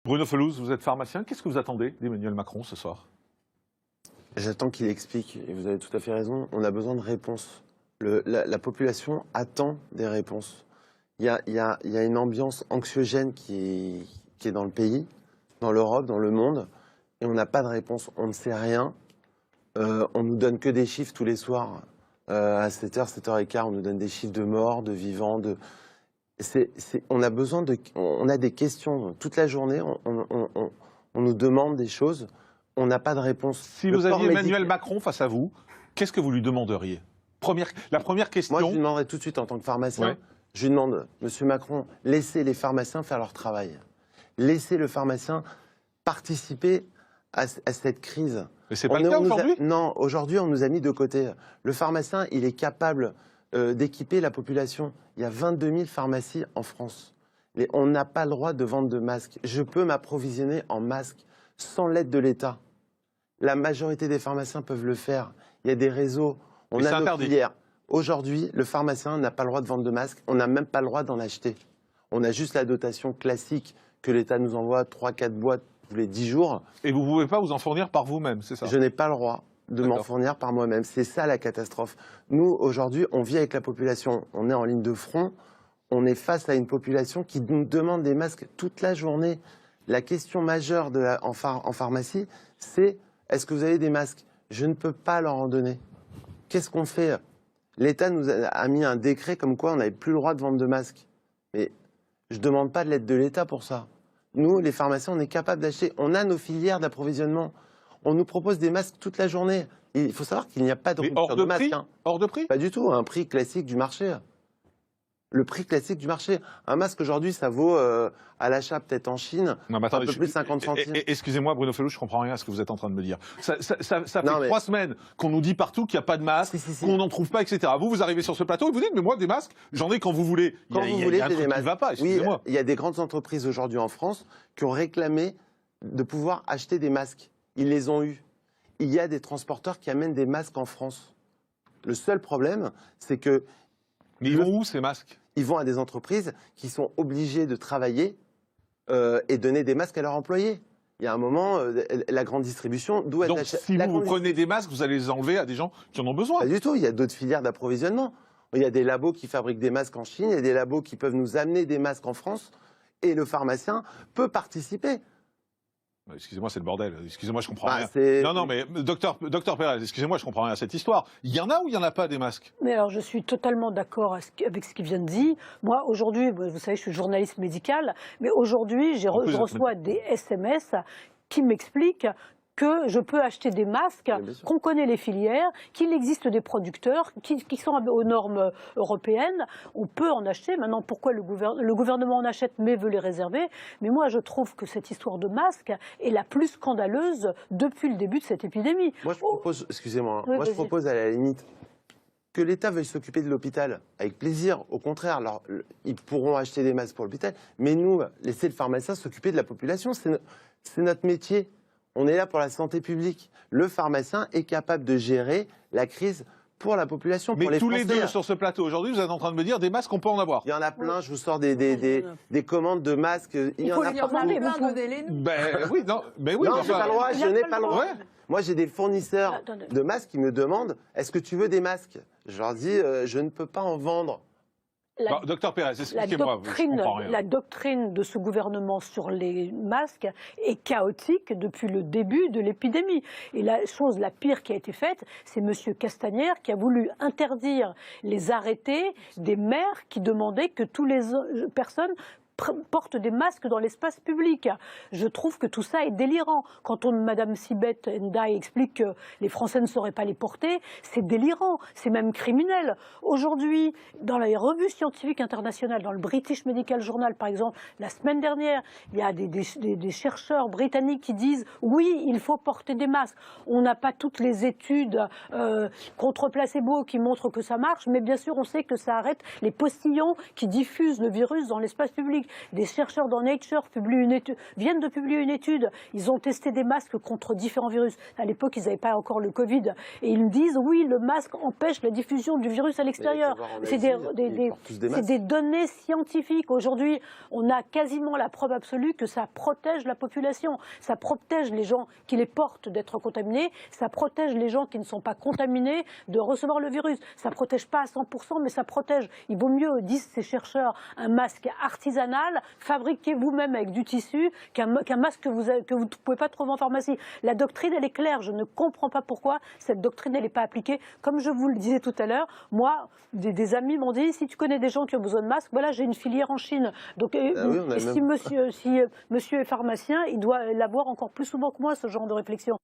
Bruno Fellouz, vous êtes pharmacien. Qu'est-ce que vous attendez d'Emmanuel Macron ce soir? J'attends qu'il explique, et vous avez tout à fait raison, on a besoin de réponses. La population attend des réponses. Il y a une ambiance anxiogène qui est dans le pays, dans l'Europe, dans le monde, et on n'a pas de réponse. On ne sait rien. On nous donne que des chiffres tous les soirs. À 7h, 7h15, on nous donne des chiffres de morts, de vivants. On a besoin de... On a des questions toute la journée. On nous demande des choses. On n'a pas de réponse. Si vous aviez Emmanuel Macron face à vous, qu'est-ce que vous lui demanderiez? La première question... Moi, je lui demanderais tout de suite, en tant que pharmacien, ouais. Je lui demande, Monsieur Macron, laissez les pharmaciens faire leur travail. Laissez le pharmacien participer à cette crise. Mais c'est pas le cas aujourd'hui? Non, aujourd'hui, on nous a mis de côté. Le pharmacien, il est capable d'équiper la population. Il y a 22 000 pharmacies en France. On n'a pas le droit de vendre de masques. Je peux m'approvisionner en masques sans l'aide de l'État. La majorité des pharmaciens peuvent le faire. Il y a des réseaux. On a nos filières. Aujourd'hui, le pharmacien n'a pas le droit de vendre de masques. On n'a même pas le droit d'en acheter. On a juste la dotation classique que l'État nous envoie 3-4 boîtes tous les 10 jours. Et vous ne pouvez pas vous en fournir par vous-même, c'est ça? Je n'ai pas le droit de m'en fournir par moi-même. C'est ça la catastrophe. Nous, aujourd'hui, on vit avec la population. On est en ligne de front. On est face à une population qui nous demande des masques toute la journée. La question majeure en pharmacie, c'est est-ce que vous avez des masques? Je ne peux pas leur en donner. Qu'est-ce qu'on fait? L'État nous a mis un décret comme quoi on n'avait plus le droit de vendre de masques. Mais je ne demande pas de l'aide de l'État pour ça. Nous, les pharmaciens, on est capable d'acheter. On a nos filières d'approvisionnement. On nous propose des masques toute la journée. Il faut savoir qu'il n'y a pas de rupture de masque. Hors de prix? Pas du tout, un prix classique du marché. Le prix classique du marché. Un masque aujourd'hui, ça vaut à l'achat peut-être en Chine, un peu plus de 50 centimes. Excusez-moi Bruno Fellouz, je ne comprends rien à ce que vous êtes en train de me dire. Ça fait 3 semaines qu'on nous dit partout qu'il n'y a pas de masque, qu'on n'en trouve pas, etc. Vous arrivez sur ce plateau et vous dites, mais moi des masques, j'en ai quand vous voulez. Quand vous voulez, j'ai des masques. Qui va pas, excusez-moi. Oui, il y a des grandes entreprises aujourd'hui en France qui ont réclamé de pouvoir acheter des masques. Ils les ont eus. Il y a des transporteurs qui amènent des masques en France. Le seul problème, c'est que... Mais ils vont où ces masques? Ils vont à des entreprises qui sont obligées de travailler et donner des masques à leurs employés. Il y a un moment, la grande distribution doit être... Donc si vous prenez des masques, vous allez les enlever à des gens qui en ont besoin? Pas du tout, il y a d'autres filières d'approvisionnement. Il y a des labos qui fabriquent des masques en Chine, il y a des labos qui peuvent nous amener des masques en France, et le pharmacien peut participer. Excusez-moi, c'est le bordel. Excusez-moi, je comprends rien. Non, mais docteur Pérez, excusez-moi, je comprends rien à cette histoire. Il y en a ou il n'y en a pas des masques? Mais alors, je suis totalement d'accord avec ce qu'il vient de dire. Moi, aujourd'hui, vous savez, je suis journaliste médical, mais aujourd'hui, je reçois des SMS qui m'expliquent que je peux acheter des masques, qu'on connaît les filières, qu'il existe des producteurs qui sont aux normes européennes. On peut en acheter. Maintenant, pourquoi le gouvernement en achète mais veut les réserver? Mais moi, je trouve que cette histoire de masques est la plus scandaleuse depuis le début de cette épidémie. Moi, je propose, excusez-moi, moi je propose à la limite que l'État veuille s'occuper de l'hôpital. Avec plaisir, au contraire. Alors, ils pourront acheter des masques pour l'hôpital, mais nous, laisser le pharmacien s'occuper de la population, c'est notre métier. On est là pour la santé publique. Le pharmacien est capable de gérer la crise pour la population, pour les Français. Mais tous les deux sur ce plateau aujourd'hui, vous êtes en train de me dire des masques, on peut en avoir. Il y en a plein, je vous sors des commandes de masques. Il y en a partout. Ben oui, non, mais oui. Non, j'ai pas le droit, je n'ai pas le droit. Moi, j'ai des fournisseurs de masques qui me demandent « Est-ce que tu veux des masques ?» Je leur dis « Je ne peux pas en vendre. » Docteur Pérez, expliquez-moi, je comprends rien. La doctrine de ce gouvernement sur les masques est chaotique depuis le début de l'épidémie. Et la chose la pire qui a été faite, c'est M. Castaner qui a voulu interdire les arrêtés des maires qui demandaient que toutes les personnes portent des masques dans l'espace public. Je trouve que tout ça est délirant. Quand Mme Sibeth Ndiaye explique que les Français ne sauraient pas les porter, c'est délirant, c'est même criminel. Aujourd'hui, dans les revues scientifiques internationales, dans le British Medical Journal par exemple, la semaine dernière, il y a des chercheurs britanniques qui disent « oui, il faut porter des masques ». On n'a pas toutes les études contre placebo qui montrent que ça marche, mais bien sûr on sait que ça arrête les postillons qui diffusent le virus dans l'espace public. scientifiques. Des chercheurs dans Nature viennent de publier une étude. Ils ont testé des masques contre différents virus. À l'époque, ils n'avaient pas encore le Covid. Et ils me disent, oui, le masque empêche la diffusion du virus à l'extérieur. C'est des données scientifiques. Aujourd'hui, on a quasiment la preuve absolue que ça protège la population. Ça protège les gens qui les portent d'être contaminés. Ça protège les gens qui ne sont pas contaminés de recevoir le virus. Ça ne protège pas à 100%, mais ça protège. Il vaut mieux, disent ces chercheurs, un masque artisanal, fabriqué vous-même avec du tissu, qu'un masque que vous ne pouvez pas trouver en pharmacie. La doctrine, elle est claire. Je ne comprends pas pourquoi cette doctrine, elle n'est pas appliquée. Comme je vous le disais tout à l'heure, moi, des amis m'ont dit, si tu connais des gens qui ont besoin de masques, voilà, j'ai une filière en Chine. Donc, si monsieur est pharmacien, il doit l'avoir encore plus souvent que moi, ce genre de réflexion.